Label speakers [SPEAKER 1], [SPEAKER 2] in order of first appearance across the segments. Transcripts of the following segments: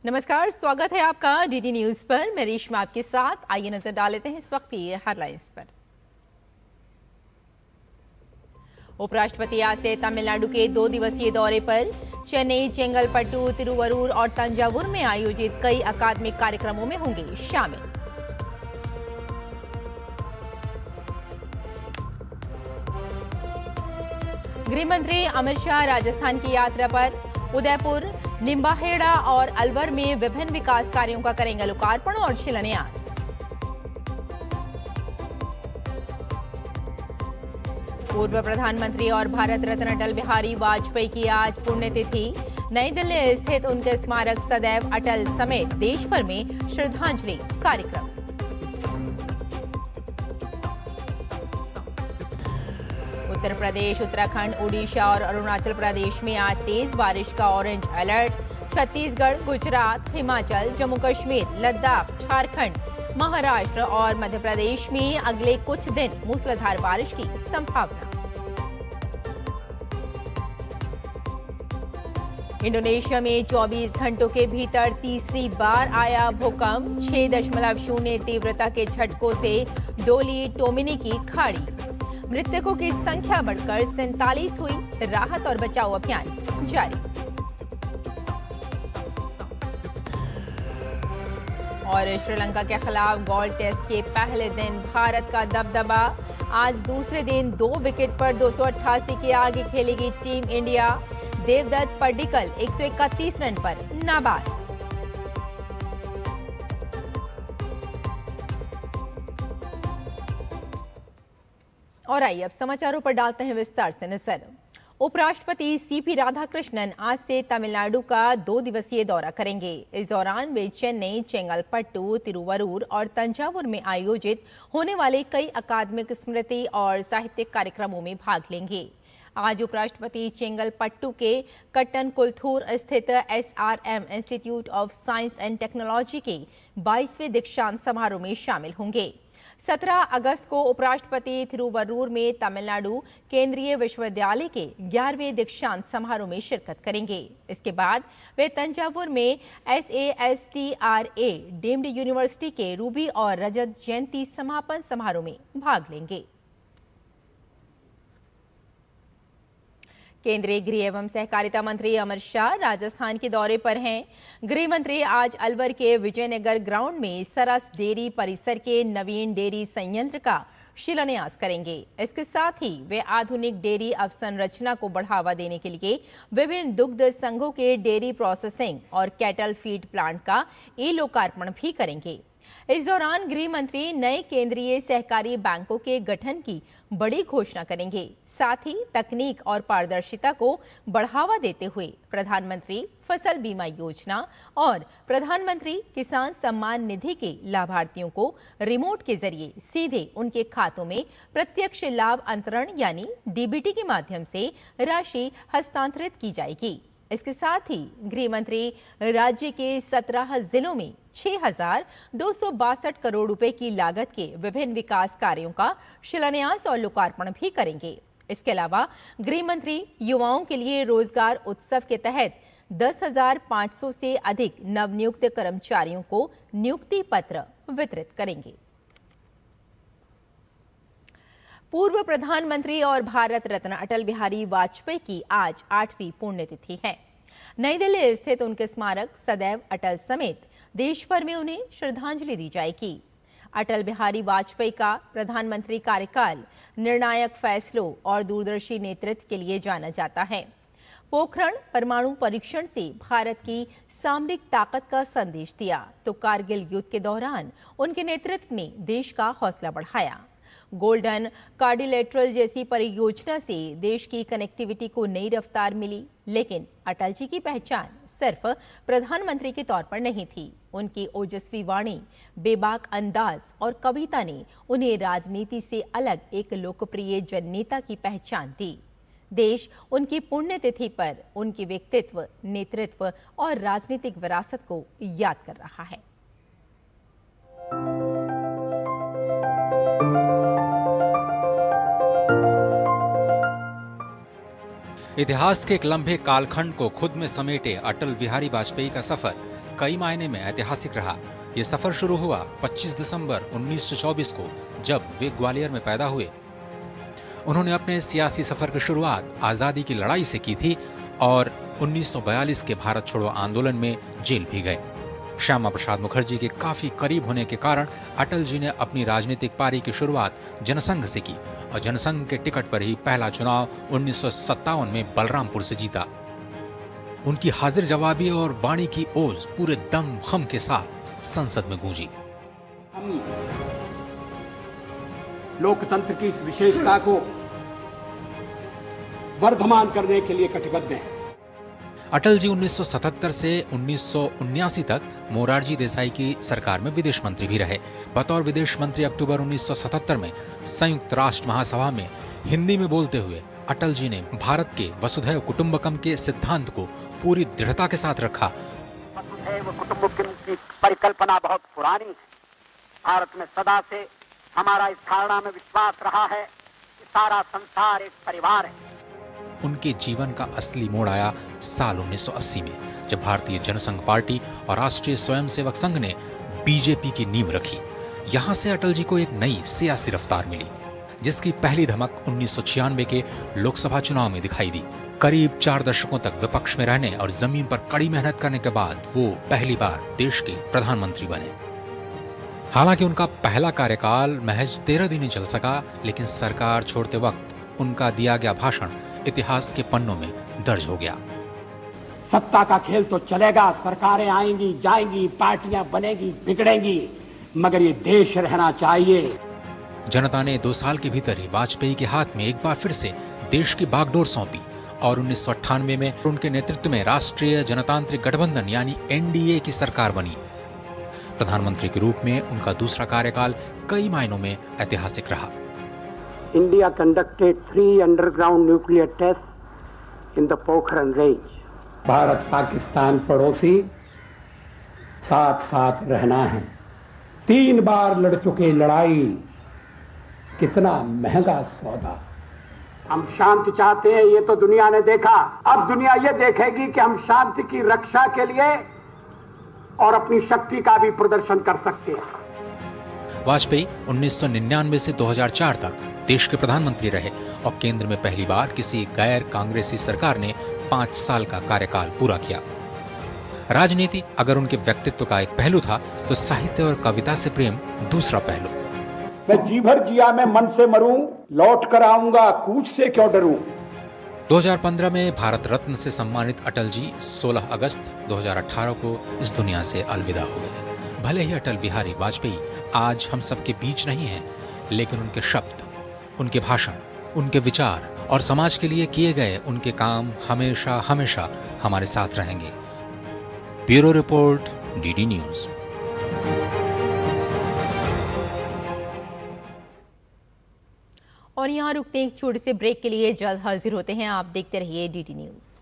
[SPEAKER 1] नमस्कार, स्वागत है आपका डीडी न्यूज पर। मैं रेशमा आपके साथ। आइए नजर डाल लेते हैं इस वक्त की हेडलाइंस पर। उपराष्ट्रपति आज से तमिलनाडु के 2 दिवसीय दौरे पर। चेन्नई, चेंगलपट्टू, तिरुवरूर और तंजावुर में आयोजित कई अकादमिक कार्यक्रमों में होंगे शामिल। गृह मंत्री अमित शाह राजस्थान की यात्रा पर। उदयपुर, निम्बाहेड़ा और अलवर में विभिन्न विकास कार्यों का करेंगे लोकार्पण और शिलान्यास। पूर्व प्रधानमंत्री और भारत रत्न अटल बिहारी वाजपेयी की आज पुण्यतिथि। नई दिल्ली स्थित उनके स्मारक सदैव अटल समेत देश भर में श्रद्धांजलि कार्यक्रम। उत्तर प्रदेश, उत्तराखंड, ओडिशा और अरुणाचल प्रदेश में आज तेज बारिश का ऑरेंज अलर्ट। छत्तीसगढ़, गुजरात, हिमाचल, जम्मू कश्मीर, लद्दाख, झारखंड, महाराष्ट्र और मध्य प्रदेश में अगले कुछ दिन मूसलाधार बारिश की संभावना। इंडोनेशिया में 24 घंटों के भीतर तीसरी बार आया भूकंप। 6.0 तीव्रता के झटकों से डोली टोमिनी की खाड़ी। मृतकों की संख्या बढ़कर 47 हुई। राहत और बचाव अभियान जारी। और श्रीलंका के खिलाफ गोल्ड टेस्ट के पहले दिन भारत का दबदबा। आज दूसरे दिन 2 विकेट पर 288 के आगे खेलेगी team India. Devdutt Padikkal 131 run पर नाबाद। और आइए अब समाचारों पर डालते हैं विस्तार से नजर। उपराष्ट्रपति सीपी राधाकृष्णन आज से तमिलनाडु का 2 दिवसीय दौरा करेंगे। इस दौरान वे चेन्नई, चेंगलपट्टू, तिरुवरूर और तंजावुर में आयोजित होने वाले कई अकादमिक, स्मृति और साहित्यिक कार्यक्रमों में भाग लेंगे। आज उपराष्ट्रपति चेंगलपट्टू के कट्टनकुलथूर स्थित SRM institute of science and technology के 22वें दीक्षांत समारोह में शामिल होंगे। 17 अगस्त को उपराष्ट्रपति तिरुवरूर में तमिलनाडु केंद्रीय विश्वविद्यालय के 11वें दीक्षांत समारोह में शिरकत करेंगे। इसके बाद वे तंजावुर में SASTRA डीम्ड यूनिवर्सिटी के रूबी और रजत जयंती समापन समारोह में भाग लेंगे। केंद्रीय गृह एवं सहकारिता मंत्री अमित शाह राजस्थान के दौरे पर हैं। गृह मंत्री आज अलवर के विजयनगर ग्राउंड में सरस डेयरी परिसर के नवीन डेयरी संयंत्र का शिलान्यास करेंगे। इसके साथ ही वे आधुनिक डेयरी अवसंरचना को बढ़ावा देने के लिए विभिन्न दुग्ध संघों के डेयरी प्रोसेसिंग और कैटल फीड प्लांट का लोकार्पण भी करेंगे। इस दौरान गृह मंत्री नए केंद्रीय सहकारी बैंकों के गठन की बड़ी घोषणा करेंगे। साथ ही तकनीक और पारदर्शिता को बढ़ावा देते हुए प्रधानमंत्री फसल बीमा योजना और प्रधानमंत्री किसान सम्मान निधि के लाभार्थियों को रिमोट के जरिए सीधे उनके खातों में प्रत्यक्ष लाभ अंतरण यानी DBT के माध्यम से राशि हस्तांतरित की जाएगी। इसके साथ ही गृह मंत्री राज्य के 17 जिलों में 6,262 करोड़ रुपए की लागत के विभिन्न विकास कार्यों का शिलान्यास और लोकार्पण भी करेंगे। इसके अलावा गृह मंत्री युवाओं के लिए रोजगार उत्सव के तहत 10,500 से अधिक नवनियुक्त कर्मचारियों को नियुक्ति पत्र वितरित करेंगे। पूर्व प्रधानमंत्री और भारत रत्न अटल बिहारी वाजपेयी की आज 8वीं पुण्यतिथि है। नई दिल्ली स्थित उनके स्मारक सदैव अटल समेत देश भर में उन्हें श्रद्धांजलि दी जाएगी। अटल बिहारी वाजपेयी का प्रधानमंत्री कार्यकाल निर्णायक फैसलों और दूरदर्शी नेतृत्व के लिए जाना जाता है। पोखरण परमाणु परीक्षण से भारत की सामरिक ताकत का संदेश दिया तो कारगिल युद्ध के दौरान उनके नेतृत्व ने देश का हौसला बढ़ाया। गोल्डन कार्डिलेटरल जैसी परियोजना से देश की कनेक्टिविटी को नई रफ्तार मिली। लेकिन अटल जी की पहचान सिर्फ प्रधानमंत्री के तौर पर नहीं थी। उनकी ओजस्वी वाणी, बेबाक अंदाज और कविता ने उन्हें राजनीति से अलग एक लोकप्रिय जननेता की पहचान दी। देश उनकी पुण्यतिथि पर उनके व्यक्तित्व, नेतृत्व और राजनीतिक विरासत को याद कर रहा है।
[SPEAKER 2] इतिहास के एक लंबे कालखंड को खुद में समेटे अटल बिहारी वाजपेयी का सफर कई मायने में ऐतिहासिक रहा। ये सफर शुरू हुआ 25 दिसंबर 1924 को, जब वे ग्वालियर में पैदा हुए। उन्होंने अपने सियासी सफर की शुरुआत आजादी की लड़ाई से की थी और 1942 के भारत छोड़ो आंदोलन में जेल भी गए। श्यामा प्रसाद मुखर्जी के काफी करीब होने के कारण अटल जी ने अपनी राजनीतिक पारी की शुरुआत जनसंघ से की और जनसंघ के टिकट पर ही पहला चुनाव 1957 में बलरामपुर से जीता। उनकी हाजिर जवाबी और वाणी की ओज पूरे दम खम के साथ संसद में गूंजी।
[SPEAKER 3] लोकतंत्र की इस विशेषता को वर्धमान करने के लिए कटिबद्ध हैं।
[SPEAKER 2] अटल जी 1977 से 1979 तक मोरारजी देसाई की सरकार में विदेश मंत्री भी रहे। बतौर विदेश मंत्री अक्टूबर 1977 में संयुक्त राष्ट्र महासभा में हिंदी में बोलते हुए अटल जी ने भारत के वसुधैव कुटुंबकम के सिद्धांत को पूरी दृढ़ता के साथ रखा।
[SPEAKER 4] वसुधैव कुटुंबकम की परिकल्पना बहुत पुरानी है। भारत में सदा से हमारा इस धारणा में विश्वास रहा है कि सारा संसार एक परिवार है।
[SPEAKER 2] उनके जीवन का असली मोड़ आया साल 1980 में, जब भारतीय जनसंघ पार्टी और राष्ट्रीय स्वयंसेवक संघ ने बीजेपी की नींव रखी। यहां से अटल जी को एक नई सियासी रफ्तार मिली, जिसकी पहली धमक 1996 के लोकसभा चुनाव में दिखाई दी। करीब 4 दशकों तक विपक्ष में रहने और जमीन पर कड़ी मेहनत करने के बाद वो पहली बार देश के प्रधानमंत्री बने। हालांकि उनका पहला कार्यकाल महज 13 दिन ही चल सका, लेकिन सरकार छोड़ते वक्त उनका दिया गया भाषण इतिहास के पन्नों में दर्ज हो गया।
[SPEAKER 3] सत्ता का खेल तो चलेगा, सरकारें आएंगी जाएंगी, पार्टियां बनेगी बिगड़ेंगी, मगर ये देश रहना चाहिए।
[SPEAKER 2] जनता ने 2 साल के भीतर ही वाजपेयी के हाथ में एक बार फिर से देश की बागडोर सौंपी और 1998 में उनके नेतृत्व में राष्ट्रीय जनतांत्रिक गठबंधन यानी एनडीए की सरकार बनी। प्रधानमंत्री के रूप में उनका दूसरा कार्यकाल कई मायनों में ऐतिहासिक रहा।
[SPEAKER 3] India conducted 3 underground nuclear tests in the Pokhran range. Bharat Pakistan पड़ोसी, साथ साथ रहना है। 3 बार लड़ चुके लड़ाई, कितना महंगा सौदा। हम शांति चाहते हैं, ये तो दुनिया ने देखा। अब दुनिया ये देखेगी कि हम शांति की रक्षा के लिए और अपनी शक्ति का भी प्रदर्शन कर सकते हैं।
[SPEAKER 2] वाजपेयी 1999 से 2004 तक देश के प्रधानमंत्री रहे और केंद्र में पहली बार किसी गैर कांग्रेसी सरकार ने 5 साल का कार्यकाल पूरा किया। राजनीति अगर उनके व्यक्तित्व का एक पहलू था, तो साहित्य और कविता से प्रेम दूसरा पहलू।
[SPEAKER 3] मैं जी भर जिया मैं मन से मरूं, लौट कर आऊंगा कूच से क्यों डरूं।
[SPEAKER 2] 2015 में भारत रत्न से सम्मानित अटल जी 16 अगस्त 2018 को इस दुनिया से अलविदा हो गए। भले ही अटल बिहारी वाजपेयी आज हम सबके बीच नहीं हैं, लेकिन उनके शब्द, उनके भाषण, उनके विचार और समाज के लिए किए गए उनके काम हमेशा हमेशा हमारे साथ रहेंगे। Bureau report, DD news.
[SPEAKER 1] और यहाँ रुकते हैं एक छोटे से ब्रेक के लिए, जल्द हाजिर होते हैं। आप देखते रहिए डीडी न्यूज।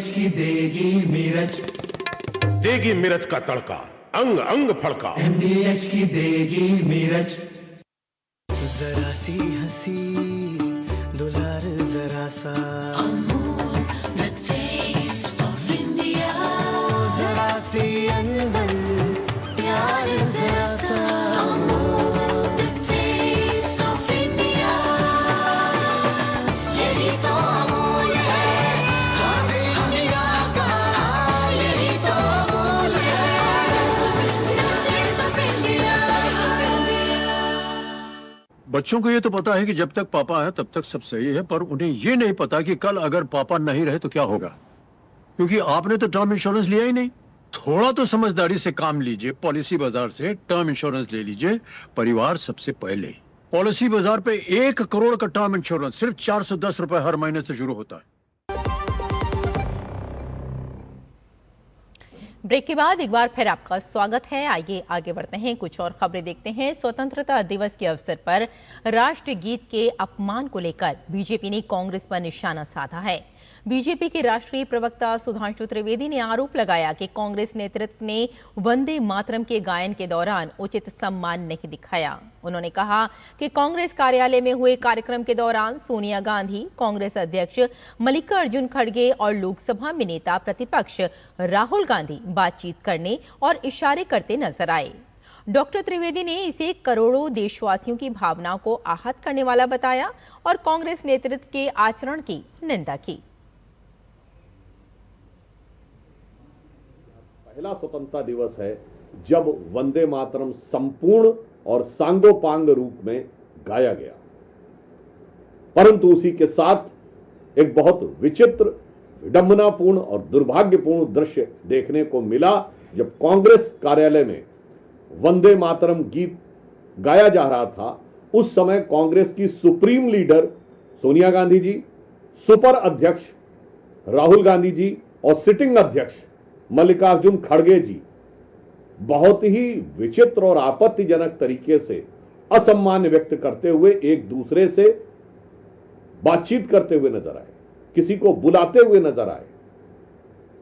[SPEAKER 5] की देगी मिर्च,
[SPEAKER 6] देगी मिर्च का तड़का, अंग अंग फड़का।
[SPEAKER 5] MDH की देगी मिर्च।
[SPEAKER 7] जरा सी हंसी दुलार जरा सा, Amul the taste of India. जरा सी अनबन प्यार जरा सा, Amul the taste of India. यही तो अमूल है स्वाद इंडिया का, यही तो अमूल है टेस्ट ऑफ इंडिया।
[SPEAKER 8] बच्चों को ये तो पता है कि जब तक पापा है तब तक सब सही है, पर उन्हें ये नहीं पता कि कल अगर पापा नहीं रहे तो क्या होगा, क्योंकि आपने तो टर्म इंश्योरेंस लिया ही नहीं। थोड़ा तो समझदारी से काम लीजिए, पॉलिसी बाजार से टर्म इंश्योरेंस ले लीजिए। परिवार सबसे पहले। पॉलिसी बाजार पे 1 करोड़ का टर्म इंश्योरेंस सिर्फ 410 रुपए हर महीने से शुरू होता है।
[SPEAKER 1] ब्रेक के बाद एक बार फिर आपका स्वागत है। आइए आगे बढ़ते हैं, कुछ और खबरें देखते हैं। स्वतंत्रता दिवस के अवसर पर राष्ट्रगीत के अपमान को लेकर बीजेपी ने कांग्रेस पर निशाना साधा है। बीजेपी के राष्ट्रीय प्रवक्ता सुधांशु त्रिवेदी ने आरोप लगाया कि कांग्रेस नेतृत्व ने वंदे मातरम के गायन के दौरान उचित सम्मान नहीं दिखाया। उन्होंने कहा कि कांग्रेस कार्यालय में हुए कार्यक्रम के दौरान सोनिया गांधी, कांग्रेस अध्यक्ष मल्लिकार्जुन खड़गे और लोकसभा में नेता प्रतिपक्ष राहुल गांधी बातचीत करने और इशारे करते नजर आए। डॉक्टर त्रिवेदी ने इसे करोड़ों देशवासियों की भावनाओं को आहत करने वाला बताया और कांग्रेस नेतृत्व के आचरण की निंदा की।
[SPEAKER 9] पहला स्वतंत्रता दिवस है जब वंदे मातरम संपूर्ण और सांगोपांग रूप में गाया गया, परंतु उसी के साथ एक बहुत विचित्र, विडंबनापूर्ण और दुर्भाग्यपूर्ण दृश्य देखने को मिला जब कांग्रेस कार्यालय में वंदे मातरम गीत गाया जा रहा था। उस समय कांग्रेस की supreme leader Sonia Gandhi ji, super अध्यक्ष राहुल गांधी जी और सिटिंग अध्यक्ष मल्लिकार्जुन खड़गे जी बहुत ही विचित्र और आपत्तिजनक तरीके से असम्मान व्यक्त करते हुए एक दूसरे से बातचीत करते हुए नजर आए, किसी को बुलाते हुए नजर आए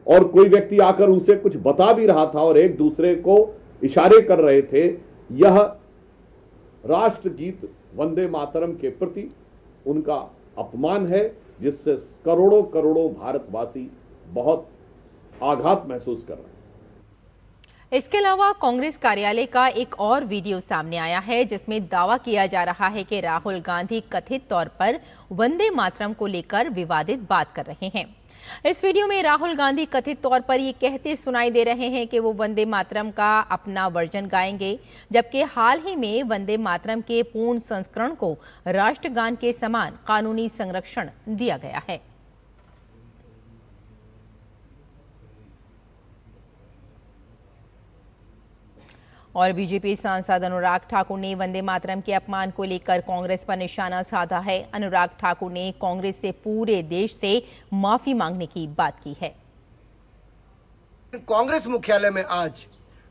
[SPEAKER 9] और कोई व्यक्ति आकर उनसे कुछ बता भी रहा था और एक दूसरे को इशारे कर रहे थे। यह राष्ट्रगीत वंदे मातरम के प्रति उनका अपमान है, जिससे करोड़ों करोड़ों भारतवासी बहुत आघात महसूस कर रहे हैं।
[SPEAKER 1] इसके अलावा कांग्रेस कार्यालय का एक और वीडियो सामने आया है जिसमें दावा किया जा रहा है कि राहुल गांधी कथित तौर पर वंदे मातरम को लेकर विवादित बात कर रहे हैं। इस वीडियो में राहुल गांधी कथित तौर पर ये कहते सुनाई दे रहे हैं कि वो वंदे मातरम का अपना वर्जन गाएंगे, जबकि हाल ही में वंदे मातरम के पूर्ण संस्करण को राष्ट्रगान के समान कानूनी संरक्षण दिया गया है। और बीजेपी सांसद अनुराग ठाकुर ने वंदे मातरम के अपमान को लेकर कांग्रेस पर निशाना साधा है। अनुराग ठाकुर ने कांग्रेस से पूरे देश से माफी मांगने की बात की है।
[SPEAKER 10] कांग्रेस मुख्यालय में आज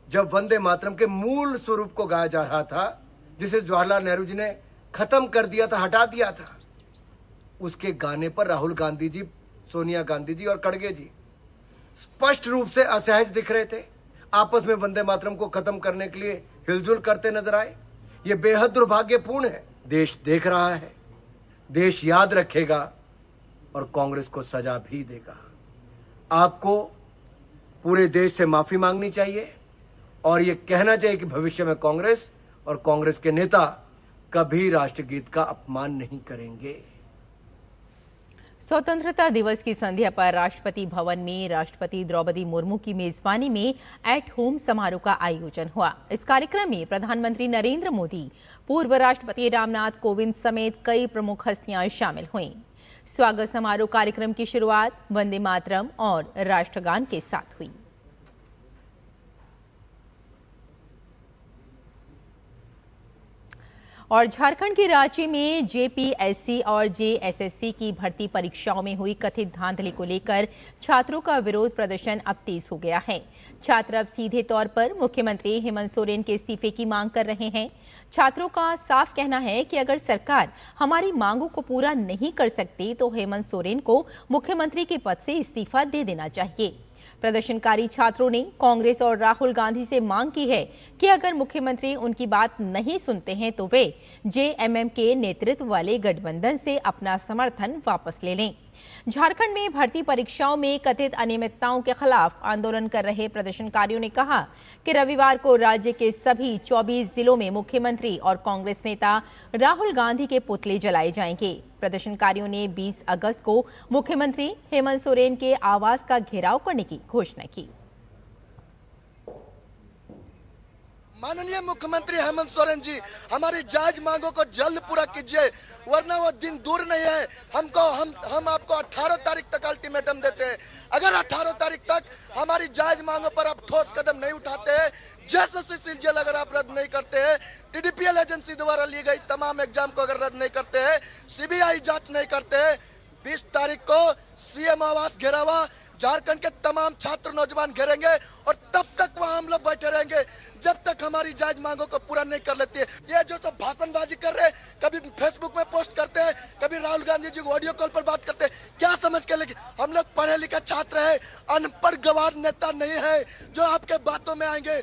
[SPEAKER 10] जब वंदे मातरम के मूल स्वरूप को गाया जा रहा था, जिसे जवाहरलाल नेहरू जी ने खत्म कर दिया था, हटा दिया था, उसके गाने पर राहुल गांधी जी, सोनिया गांधी जी और खड़गे जी स्पष्ट रूप से असहज दिख रहे थे। आपस में वंदे मातरम को खत्म करने के लिए हिलजुल करते नजर आए। ये बेहद दुर्भाग्यपूर्ण है। देश देख रहा है, देश याद रखेगा और कांग्रेस को सजा भी देगा। आपको पूरे देश से माफी मांगनी चाहिए और ये कहना चाहिए कि भविष्य में कांग्रेस और कांग्रेस के नेता कभी राष्ट्रगीत का अपमान नहीं करेंगे।
[SPEAKER 1] स्वतंत्रता दिवस की संध्या पर राष्ट्रपति भवन में राष्ट्रपति द्रौपदी मुर्मू की मेजबानी में एट होम समारोह का आयोजन हुआ। इस कार्यक्रम में प्रधानमंत्री नरेंद्र मोदी, पूर्व राष्ट्रपति रामनाथ कोविंद समेत कई प्रमुख हस्तियां शामिल हुईं। स्वागत समारोह कार्यक्रम की शुरुआत वंदे मातरम और राष्ट्रगान के साथ हुई। और झारखंड के रांची में जेपीएससी और जेएसएससी की भर्ती परीक्षाओं में हुई कथित धांधली को लेकर छात्रों का विरोध प्रदर्शन अब तेज हो गया है। छात्र अब सीधे तौर पर मुख्यमंत्री हेमंत सोरेन के इस्तीफे की मांग कर रहे हैं। छात्रों का साफ कहना है कि अगर सरकार हमारी मांगों को पूरा नहीं कर सकती तो हेमंत सोरेन को मुख्यमंत्री के पद से इस्तीफा दे देना चाहिए। प्रदर्शनकारी छात्रों ने कांग्रेस और राहुल गांधी से मांग की है कि अगर मुख्यमंत्री उनकी बात नहीं सुनते हैं तो वे जेएमएम के नेतृत्व वाले गठबंधन से अपना समर्थन वापस ले लें। झारखंड में भर्ती परीक्षाओं में कथित अनियमितताओं के खिलाफ आंदोलन कर रहे प्रदर्शनकारियों ने कहा कि रविवार को राज्य के सभी 24 जिलों में मुख्यमंत्री और कांग्रेस नेता राहुल गांधी के पुतले जलाए जाएंगे। प्रदर्शनकारियों ने 20 अगस्त को मुख्यमंत्री हेमंत सोरेन के आवास का घेराव करने की घोषणा की।
[SPEAKER 10] माननीय मुख्यमंत्री हेमंत सोरेन जी, हमारी जायज मांगों को जल्द पूरा कीजिए, वरना वो दिन दूर नहीं है। हम आपको 18 तारीख तक अल्टीमेटम देते हैं। अगर 18 तारीख तक हमारी जायज मांगों पर आप ठोस कदम नहीं उठाते हैं, जेएसएससी सीजीएल अगर आप रद्द नहीं करते हैं, टीडीपीएल एजेंसी द्वारा ली गई तमाम एग्जाम को अगर रद्द नहीं करते हैं, सीबीआई जांच नहीं करते हैं, 20 तारीख को सीएम आवास घेरावा, झारखंड के तमाम छात्र नौजवान घेरेंगे और तब तक वहां हम लोग बैठे रहेंगे जब तक हमारी जायज मांगों को पूरा नहीं कर लेती है। ये जो सब भाषणबाजी कर रहे हैं, कभी फेसबुक में पोस्ट करते हैं, कभी राहुल गांधी जी को ऑडियो कॉल पर बात करते हैं, क्या समझ के? लेकिन हम लोग पढ़े लिखे छात्र हैं, अनपढ़ गवार नेता नहीं है जो आपके बातों में आएंगे।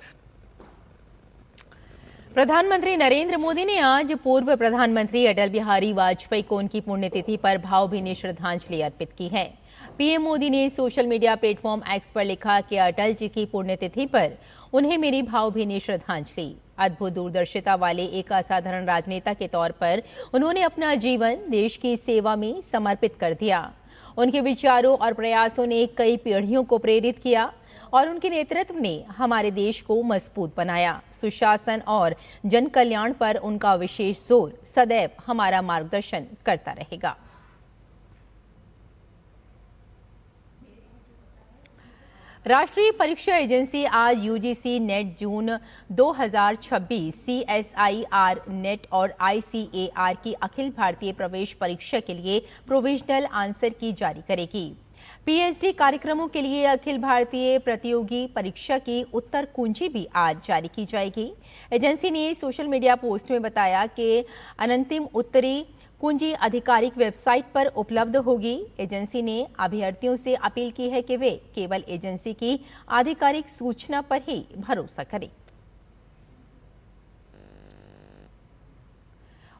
[SPEAKER 1] प्रधानमंत्री नरेंद्र मोदी ने आज पूर्व प्रधानमंत्री अटल बिहारी वाजपेयी को उनकी पुण्यतिथि पर भावभीनी श्रद्धांजलि अर्पित की है। पीएम मोदी ने सोशल मीडिया प्लेटफॉर्म एक्स पर लिखा कि अटल जी की पुण्यतिथि पर उन्हें मेरी भावभीनी श्रद्धांजलि। अद्भुत दूरदर्शिता वाले एक असाधारण राजनेता के तौर पर उन्होंने अपना जीवन देश की सेवा में समर्पित कर दिया। उनके विचारों और प्रयासों ने कई पीढ़ियों को प्रेरित किया और उनके नेतृत्व ने हमारे देश को मजबूत बनाया। सुशासन और जन कल्याण पर उनका विशेष जोर सदैव हमारा मार्गदर्शन करता रहेगा। राष्ट्रीय परीक्षा एजेंसी आज यूजीसी नेट जून 2026, सीएसआईआर नेट और आईसीएआर की अखिल भारतीय प्रवेश परीक्षा के लिए प्रोविजनल आंसर की जारी करेगी। पीएचडी कार्यक्रमों के लिए अखिल भारतीय प्रतियोगी परीक्षा की उत्तर कुंजी भी आज जारी की जाएगी। एजेंसी ने सोशल मीडिया पोस्ट में बताया कि अंतिम उत्तरी कुंजी आधिकारिक वेबसाइट पर उपलब्ध होगी। एजेंसी ने अभ्यर्थियों से अपील की है कि वे केवल एजेंसी की आधिकारिक सूचना पर ही भरोसा करें।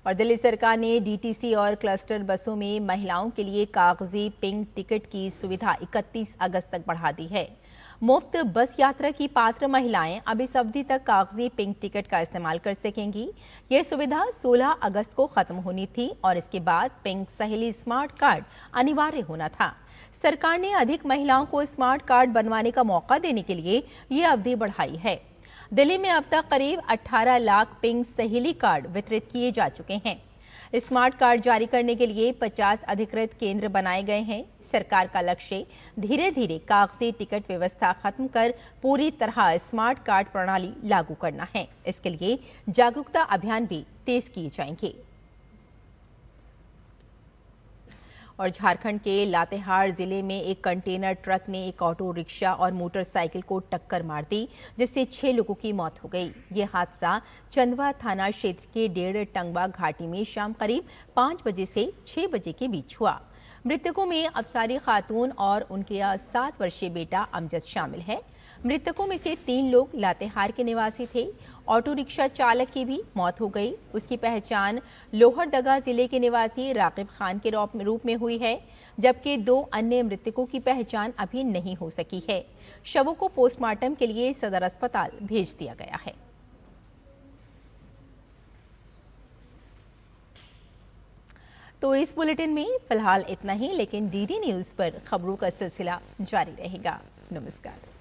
[SPEAKER 1] और दिल्ली सरकार ने डीटीसी और क्लस्टर बसों में महिलाओं के लिए कागजी पिंक टिकट की सुविधा 31 अगस्त तक बढ़ा दी है। मुफ्त बस यात्रा की पात्र महिलाएं अब इस अवधि तक कागजी पिंक टिकट का इस्तेमाल कर सकेंगी। यह सुविधा 16 अगस्त को खत्म होनी थी और इसके बाद पिंक सहेली स्मार्ट कार्ड अनिवार्य होना था। सरकार ने अधिक महिलाओं को स्मार्ट कार्ड बनवाने का मौका देने के लिए ये अवधि बढ़ाई है। दिल्ली में अब तक करीब 18 लाख पिंक सहेली कार्ड वितरित किए जा चुके हैं। स्मार्ट कार्ड जारी करने के लिए 50 अधिकृत केंद्र बनाए गए हैं। सरकार का लक्ष्य धीरे धीरे कागजी टिकट व्यवस्था खत्म कर पूरी तरह स्मार्ट कार्ड प्रणाली लागू करना है। इसके लिए जागरूकता अभियान भी तेज किए जाएंगे। और झारखंड के लातेहार जिले में एक कंटेनर ट्रक ने एक ऑटो रिक्शा और मोटरसाइकिल को टक्कर मार दी, जिससे 6 लोगों की मौत हो गई। ये हादसा चंदवा थाना क्षेत्र के डेढ़ टंगवा घाटी में शाम करीब 5 बजे से 6 बजे के बीच हुआ। मृतकों में अफसारी खातून और उनके 7 वर्षीय बेटा अमजद शामिल है। मृतकों में से 3 लोग लातेहार के निवासी थे। ऑटो रिक्शा चालक की भी मौत हो गई। उसकी पहचान लोहरदगा जिले के निवासी राकिब खान के रूप में हुई है, जबकि 2 अन्य मृतकों की पहचान अभी नहीं हो सकी है। शवों को पोस्टमार्टम के लिए सदर अस्पताल भेज दिया गया है। तो इस बुलेटिन में फिलहाल इतना ही, लेकिन डीडी न्यूज़ पर खबरों का सिलसिला जारी रहेगा। नमस्कार।